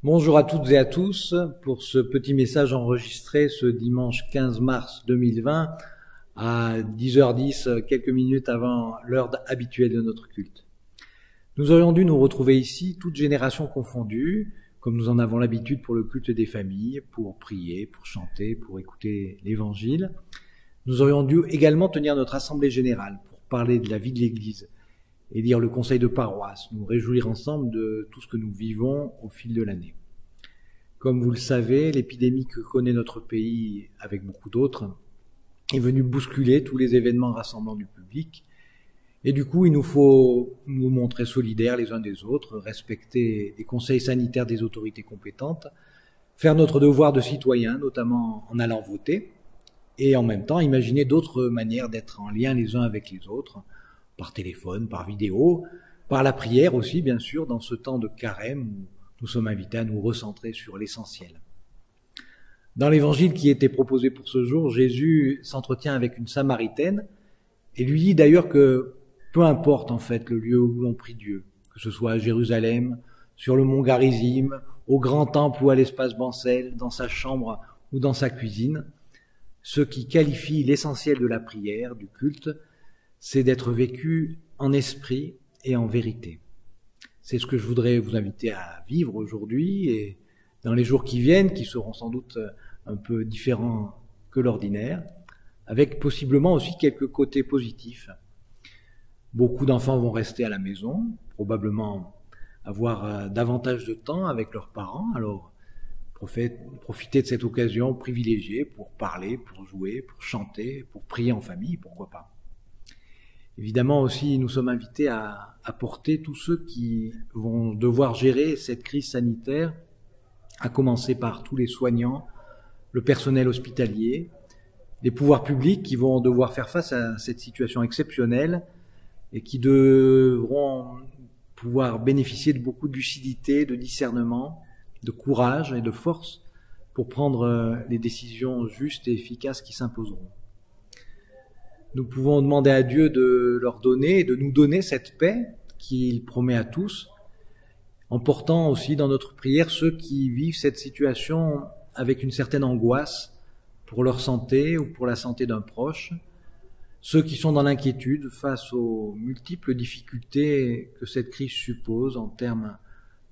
Bonjour à toutes et à tous pour ce petit message enregistré ce dimanche 15 mars 2020 à 10h10, quelques minutes avant l'heure habituelle de notre culte. Nous aurions dû nous retrouver ici, toutes générations confondues, comme nous en avons l'habitude pour le culte des familles, pour prier, pour chanter, pour écouter l'Évangile. Nous aurions dû également tenir notre assemblée générale pour parler de la vie de l'Église et lire le conseil de paroisse, nous réjouir ensemble de tout ce que nous vivons au fil de l'année. Comme vous le savez, l'épidémie que connaît notre pays, avec beaucoup d'autres, est venue bousculer tous les événements rassemblant du public. Et du coup, il nous faut nous montrer solidaires les uns des autres, respecter les conseils sanitaires des autorités compétentes, faire notre devoir de citoyen, notamment en allant voter, et en même temps imaginer d'autres manières d'être en lien les uns avec les autres, par téléphone, par vidéo, par la prière aussi, bien sûr, dans ce temps de carême où nous sommes invités à nous recentrer sur l'essentiel. Dans l'évangile qui était proposé pour ce jour, Jésus s'entretient avec une Samaritaine et lui dit d'ailleurs que peu importe en fait le lieu où l'on prie Dieu, que ce soit à Jérusalem, sur le mont Garizim, au grand temple ou à l'espace Bancel, dans sa chambre ou dans sa cuisine, ce qui qualifie l'essentiel de la prière, du culte, c'est d'être vécu en esprit et en vérité. C'est ce que je voudrais vous inviter à vivre aujourd'hui et dans les jours qui viennent, qui seront sans doute un peu différents que l'ordinaire, avec possiblement aussi quelques côtés positifs. Beaucoup d'enfants vont rester à la maison, probablement avoir davantage de temps avec leurs parents, alors profitez de cette occasion privilégiée pour parler, pour jouer, pour chanter, pour prier en famille, pourquoi pas. Évidemment aussi, nous sommes invités à porter tous ceux qui vont devoir gérer cette crise sanitaire, à commencer par tous les soignants, le personnel hospitalier, les pouvoirs publics qui vont devoir faire face à cette situation exceptionnelle et qui devront pouvoir bénéficier de beaucoup de lucidité, de discernement, de courage et de force pour prendre les décisions justes et efficaces qui s'imposeront. Nous pouvons demander à Dieu de leur donner et de nous donner cette paix qu'il promet à tous, en portant aussi dans notre prière ceux qui vivent cette situation avec une certaine angoisse pour leur santé ou pour la santé d'un proche, ceux qui sont dans l'inquiétude face aux multiples difficultés que cette crise suppose en termes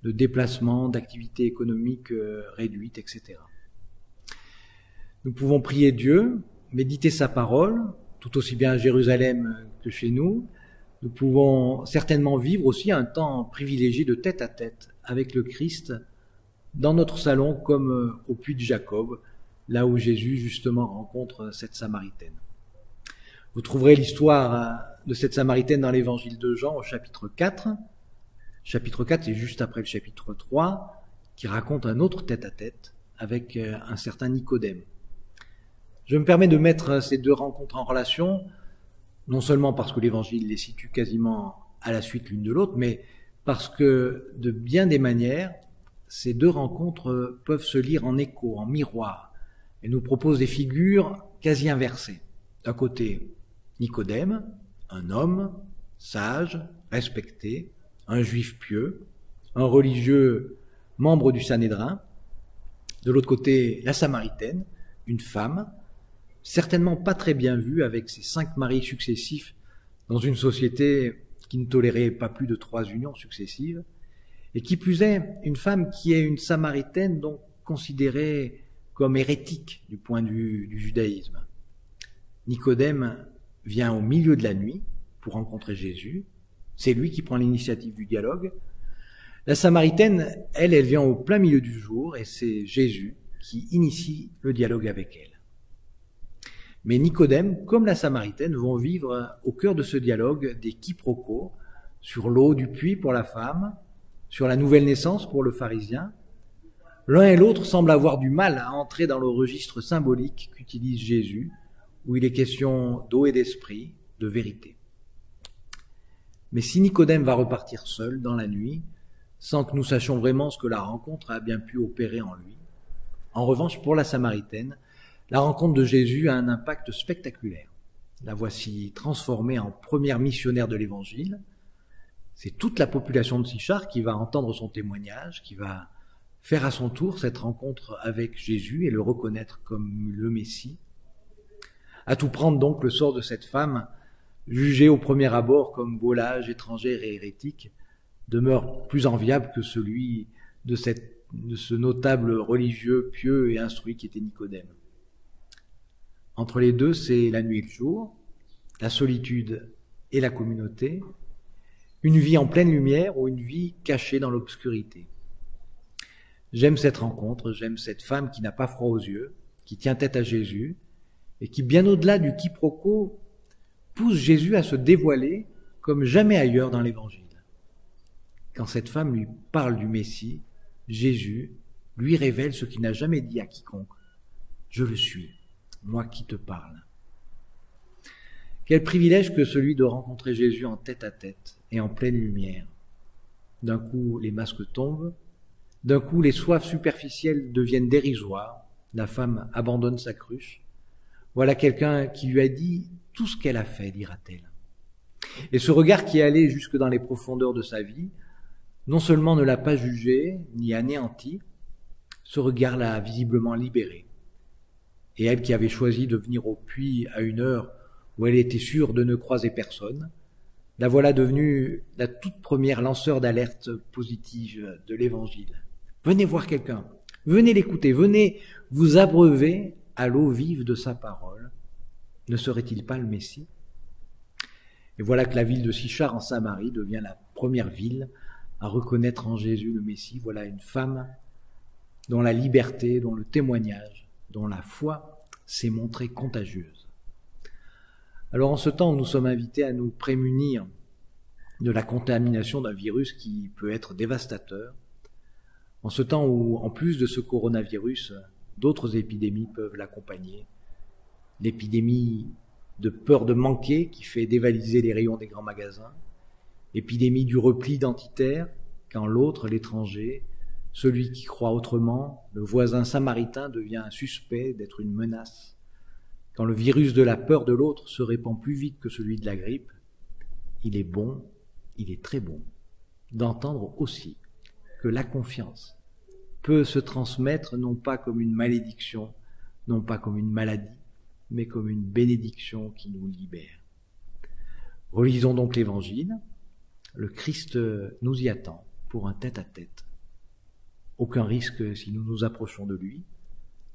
de déplacement, d'activités économiques réduites, etc. Nous pouvons prier Dieu, méditer sa parole, tout aussi bien à Jérusalem que chez nous. Nous pouvons certainement vivre aussi un temps privilégié de tête à tête avec le Christ dans notre salon comme au puits de Jacob, là où Jésus justement rencontre cette Samaritaine. Vous trouverez l'histoire de cette Samaritaine dans l'évangile de Jean au chapitre 4. Chapitre 4, c'est juste après le chapitre 3, qui raconte un autre tête à tête avec un certain Nicodème. Je me permets de mettre ces deux rencontres en relation, non seulement parce que l'Évangile les situe quasiment à la suite l'une de l'autre, mais parce que de bien des manières, ces deux rencontres peuvent se lire en écho, en miroir, et nous proposent des figures quasi inversées. D'un côté, Nicodème, un homme sage, respecté, un juif pieux, un religieux membre du Sanhédrin. De l'autre côté, la Samaritaine, une femme, certainement pas très bien vue avec ses 5 maris successifs dans une société qui ne tolérait pas plus de 3 unions successives, et qui plus est, une femme qui est une Samaritaine donc considérée comme hérétique du point de vue du judaïsme. Nicodème vient au milieu de la nuit pour rencontrer Jésus, c'est lui qui prend l'initiative du dialogue. La Samaritaine, elle vient au plein milieu du jour et c'est Jésus qui initie le dialogue avec elle. Mais Nicodème, comme la Samaritaine, vont vivre au cœur de ce dialogue des quiproquos sur l'eau du puits pour la femme, sur la nouvelle naissance pour le pharisien. L'un et l'autre semblent avoir du mal à entrer dans le registre symbolique qu'utilise Jésus, où il est question d'eau et d'esprit, de vérité. Mais si Nicodème va repartir seul dans la nuit, sans que nous sachions vraiment ce que la rencontre a bien pu opérer en lui, en revanche, pour la Samaritaine, la rencontre de Jésus a un impact spectaculaire. La voici transformée en première missionnaire de l'Évangile. C'est toute la population de Sychar qui va entendre son témoignage, qui va faire à son tour cette rencontre avec Jésus et le reconnaître comme le Messie. À tout prendre donc, le sort de cette femme, jugée au premier abord comme volage, étrangère et hérétique, demeure plus enviable que celui de ce notable religieux pieux et instruit qui était Nicodème. Entre les deux, c'est la nuit et le jour, la solitude et la communauté, une vie en pleine lumière ou une vie cachée dans l'obscurité. J'aime cette rencontre, j'aime cette femme qui n'a pas froid aux yeux, qui tient tête à Jésus, et qui, bien au-delà du quiproquo, pousse Jésus à se dévoiler comme jamais ailleurs dans l'Évangile. Quand cette femme lui parle du Messie, Jésus lui révèle ce qu'il n'a jamais dit à quiconque. « Je le suis, moi qui te parle. » Quel privilège que celui de rencontrer Jésus en tête à tête et en pleine lumière. D'un coup, les masques tombent, d'un coup, les soifs superficielles deviennent dérisoires, la femme abandonne sa cruche. Voilà quelqu'un qui lui a dit tout ce qu'elle a fait, dira-t-elle. Et ce regard qui est allé jusque dans les profondeurs de sa vie, non seulement ne l'a pas jugé, ni anéanti, ce regard l'a visiblement libérée. Et elle qui avait choisi de venir au puits à une heure où elle était sûre de ne croiser personne, la voilà devenue la toute première lanceur d'alerte positive de l'Évangile. Venez voir quelqu'un, venez l'écouter, venez vous abreuver à l'eau vive de sa parole. Ne serait-il pas le Messie? Et voilà que la ville de Sychar en Samarie devient la première ville à reconnaître en Jésus le Messie. Voilà une femme dont la liberté, dont le témoignage, dont la foi s'est montrée contagieuse. Alors en ce temps où nous sommes invités à nous prémunir de la contamination d'un virus qui peut être dévastateur, en ce temps où, en plus de ce coronavirus, d'autres épidémies peuvent l'accompagner, l'épidémie de peur de manquer qui fait dévaliser les rayons des grands magasins, l'épidémie du repli identitaire quand l'autre, l'étranger, celui qui croit autrement, le voisin samaritain devient suspect d'être une menace, quand le virus de la peur de l'autre se répand plus vite que celui de la grippe, il est bon, il est très bon, d'entendre aussi que la confiance peut se transmettre non pas comme une malédiction, non pas comme une maladie, mais comme une bénédiction qui nous libère. Relisons donc l'Évangile. Le Christ nous y attend pour un tête-à-tête. Aucun risque si nous nous approchons de lui.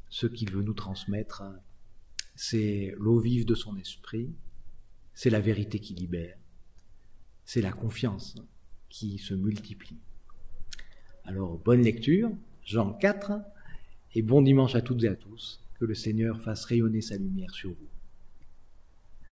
Ce qu'il veut nous transmettre, c'est l'eau vive de son esprit, c'est la vérité qui libère, c'est la confiance qui se multiplie. Alors, bonne lecture, Jean 4, et bon dimanche à toutes et à tous, que le Seigneur fasse rayonner sa lumière sur vous.